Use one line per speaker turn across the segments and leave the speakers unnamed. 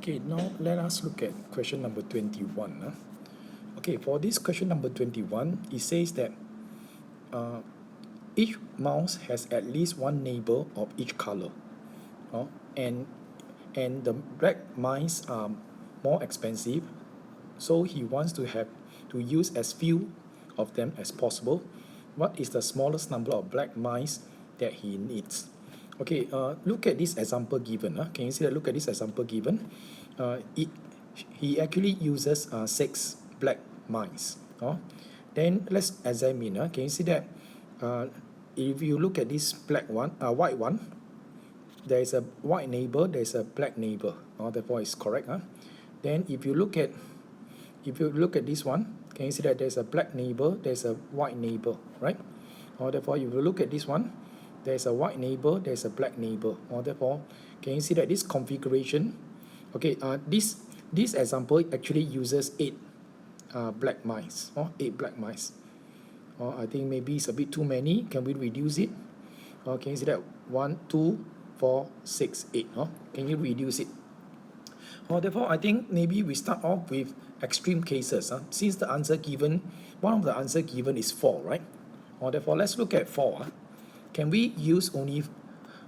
Okay, now let us look at question number 21. Okay, for this question number 21, it says that each mouse has at least one neighbor of each color. uh, and and the black mice are more expensive, so he wants to have to use as few of them as possible. What is the smallest number of black mice that he needs? Okay, look at this example given. Can you see that? Look at this example given. He actually uses 6 black mice. Then let's examine. Can you see that? If you look at this white one, there is a white neighbor, there is a black neighbor. Therefore, it's correct. Then if you look at this one, can you see that there's a black neighbor, there's a white neighbor, right? Therefore, if you look at this one, there's a white neighbor, there's a black neighbor. Therefore, can you see that this configuration? Okay, this example actually uses 8 black mice, 8 black mice. I think maybe it's a bit too many. Can we reduce it? Can you see that? 1, 2, 4, 6, 8. Can you reduce it? Therefore, I think maybe we start off with extreme cases. Since the answer given, one of the answer given is 4, right? Therefore, let's look at 4. Can we use only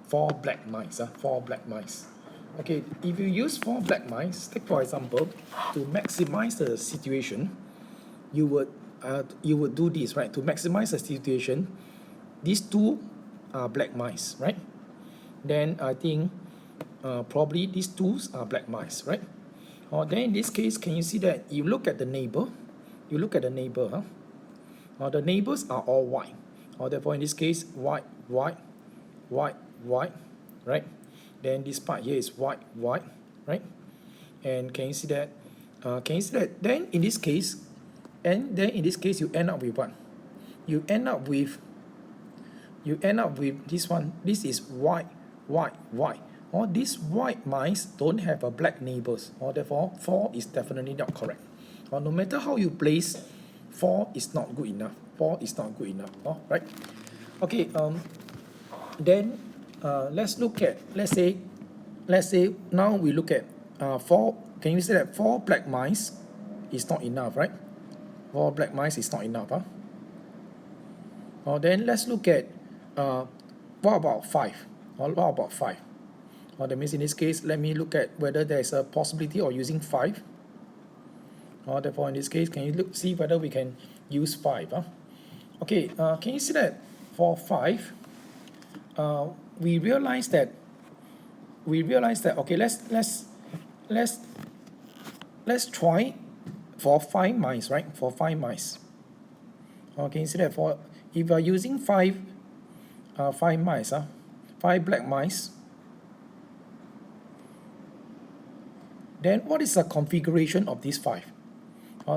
4 black mice? 4 black mice. Okay, if you use 4 black mice, take for example, to maximize the situation, you would do this, right? To maximize the situation, these 2 are black mice, right? Then I think probably these 2 are black mice, right? Then in this case, can you see that you look at the neighbor? You look at the neighbor, the neighbors are all white. Therefore, in this case, white, white, white, white, right? Then this part here is white, white, right? And can you see that? Then in this case, you end up with what? You end up with this one. This is white, white, white. These white mice don't have a black neighbors. Therefore, 4 is definitely not correct. No matter how you place, 4 is not good enough. 4 is not good enough. Right? Okay. Then let's say now we look at 4. Can you see that 4 black mice is not enough, right? 4 black mice is not enough. Then let's look at what about 5? What about 5? That means in this case, let me look at whether there is a possibility of using 5. Therefore, in this case, can you see whether we can use 5? Okay, can you see that for 5, we realize that okay, let's try for 5 mice, right? For 5 mice. Can you see that for if you are using 5 mice, 5 black mice, then what is the configuration of these 5?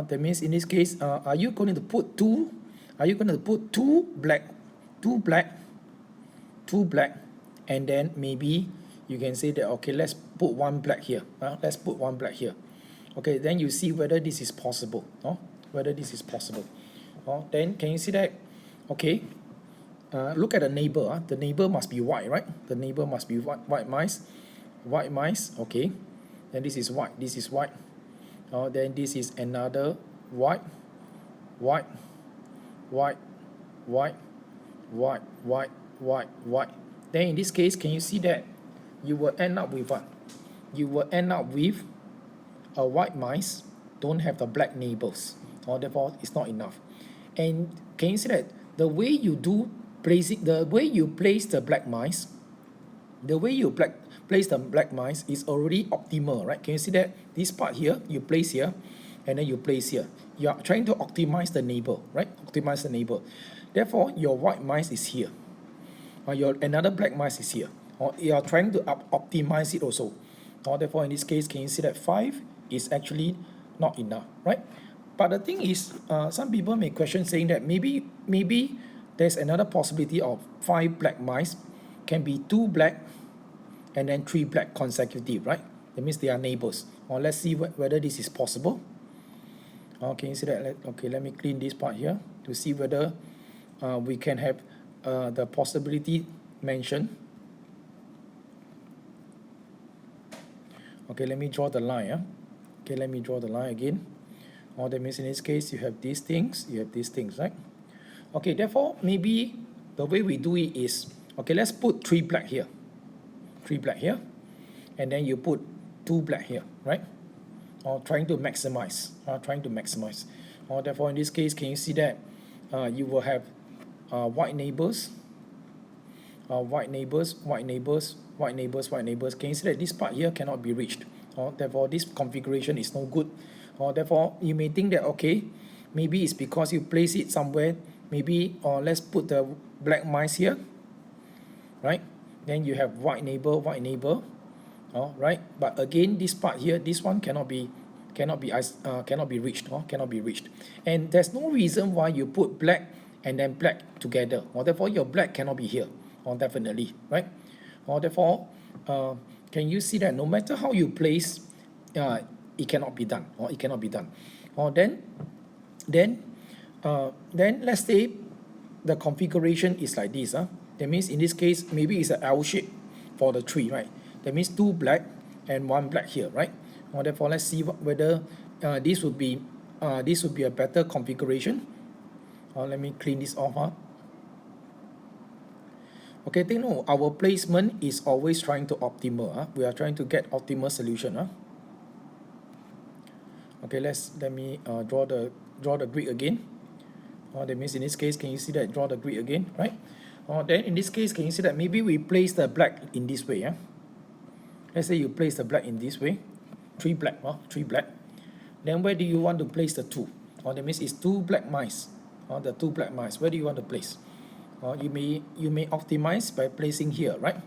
That means in this case, are you going to put 2? Are you going to put 2 black, and then maybe you can say that, okay, let's put 1 black here. Let's put 1 black here. Okay, then you see whether this is possible. Whether this is possible. Then can you see that? Okay, look at the neighbor. The neighbor must be white, right? The neighbor must be white mice. White mice, okay. Then this is white. This is white. Then this is another white, white, white, white, white, white, white, white. Then in this case, can you see that you will end up with what? You will end up with a white mice don't have the black neighbors. Therefore, it's not enough. And can you see that the way you place the black mice, place the black mice is already optimal, right? Can you see that this part here you place here, and then you place here. You are trying to optimize the neighbor, right? Optimize the neighbor. Therefore, your white mice is here. Your another black mice is here. You are trying to optimize it also. Therefore, in this case, can you see that 5 is actually not enough, right? But the thing is, some people may question saying that maybe there's another possibility of 5 black mice can be 2 black and then 3 black consecutive, right? That means they are neighbors. Let's see whether this is possible. Can you see that? Okay, let me clean this part here to see whether we can have the possibility mentioned. Okay, let me draw the line. Okay, let me draw the line again. That means in this case, you have these things, right? Okay, therefore, maybe the way we do it is, okay, let's put 3 black here. 3 black here. And then you put 2 black here, right? Or trying to maximize. Therefore, in this case, can you see that you will have white neighbors, white neighbors, white neighbors, white neighbors, white neighbors. Can you see that this part here cannot be reached? Therefore, this configuration is no good. Therefore, you may think that, okay, maybe it's because you place it somewhere. Maybe, let's put the black mice here, right? Then you have white neighbor, right? But again, this part here, this one cannot be reached, cannot be reached. And there's no reason why you put black and then black together. Therefore, your black cannot be here, definitely, right? Therefore, can you see that no matter how you place, it cannot be done, then let's say the configuration is like this. That means in this case, maybe it's an L shape for the tree, right? That means 2 black and 1 black here, right? Therefore, let's see whether this would be a better configuration. Let me clean this off. Okay, take note, our placement is always trying to optimal. We are trying to get optimal solution. Okay, let me draw the grid again. That means in this case, can you see that? Draw the grid again, right? Then in this case, can you see that maybe we place the black in this way? Let's say you place the black in this way, 3 black, 3 black. Then where do you want to place the 2? That means it's 2 black mice. The 2 black mice. Where do you want to place? You may optimize by placing here, right?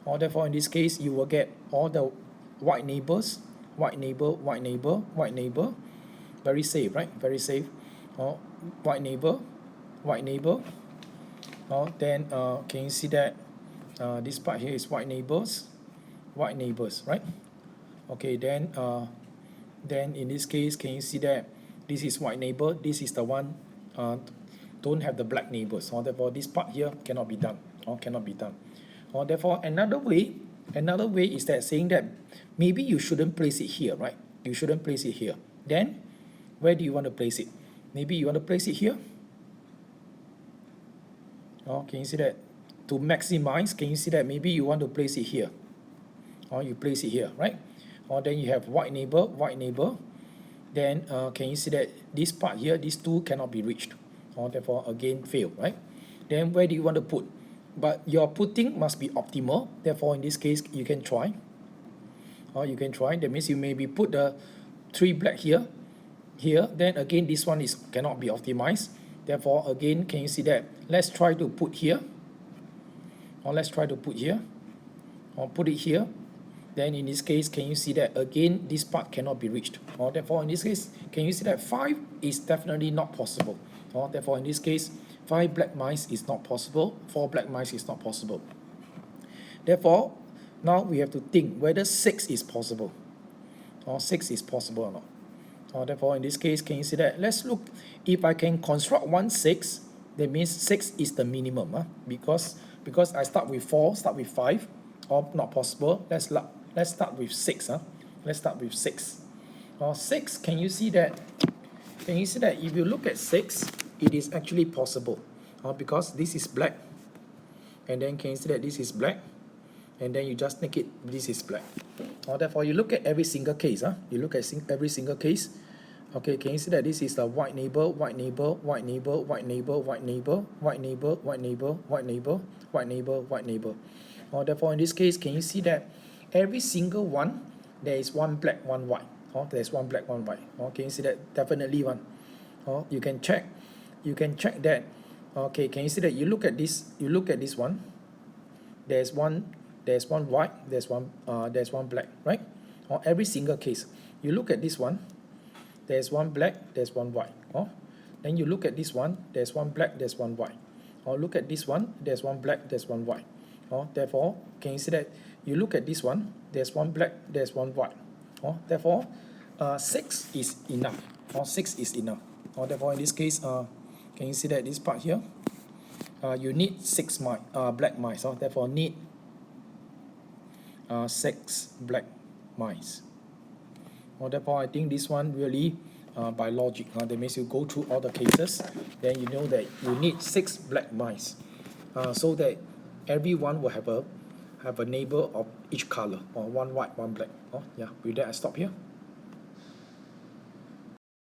Therefore, in this case, you will get all the white neighbors, white neighbor, white neighbor, white neighbor. Very safe, right? Very safe. White neighbor, white neighbor. Then can you see that this part here is white neighbors, right? Okay, then in this case, can you see that this is white neighbor, this is the one don't have the black neighbors. Therefore, this part here cannot be done. Therefore, another way is that saying that maybe you shouldn't place it here, right? You shouldn't place it here. Then, where do you want to place it? Maybe you want to place it here. Can you see that? To maximize, can you see that maybe you want to place it here? You place it here, right? Then you have white neighbor. Then can you see that this part here, these 2 cannot be reached? Therefore, again, fail, right? Then where do you want to put? But your putting must be optimal. Therefore, in this case, you can try. That means you maybe put the 3 black here. Then again, this one cannot be optimized. Therefore, again, can you see that? Let's try to put here. Let's try to put here. Put it here. Then in this case, can you see that again, this part cannot be reached? Therefore, in this case, can you see that 5 is definitely not possible? Therefore, in this case, 5 black mice is not possible. 4 black mice is not possible. Therefore, now we have to think whether 6 is possible. 6 is possible or not. Therefore, in this case, can you see that? Let's look. If I can construct 1 6, that means 6 is the minimum. Because I start with 4, start with 5, not possible. Let's start with 6. Let's start with 6. 6, can you see that? Can you see that if you look at 6, it is actually possible. Because this is black. And then can you see that this is black? And then you just make it, this is black. Therefore, you look at every single case. You look at every single case. Okay, can you see that this is the white neighbor, white neighbor, white neighbor, white neighbor, white neighbor, white neighbor, white neighbor, white neighbor, white neighbor, white neighbor. Therefore, in this case, can you see that every single one, there is 1 black, 1 white. There's 1 black, 1 white. Can you see that? Definitely one. You can check that. Okay, can you see that? You look at this one. There's one white, there's one black, right? Every single case. You look at this one, there's 1 black, there's 1 white. Then you look at this one, there's 1 black, there's 1 white. Look at this one, there's 1 black, there's 1 white. Therefore, can you see that? You look at this one, there's 1 black, there's 1 white. Therefore, 6 is enough. 6 is enough. Therefore, in this case, can you see that this part here? You need 6 black mice. Therefore, need 6 black mice. Therefore, I think this one really by logic. That means you go through all the cases, then you know that you need 6 black mice, so that everyone will have a neighbor of each color, or one white, one black. Yeah, with that I stop here.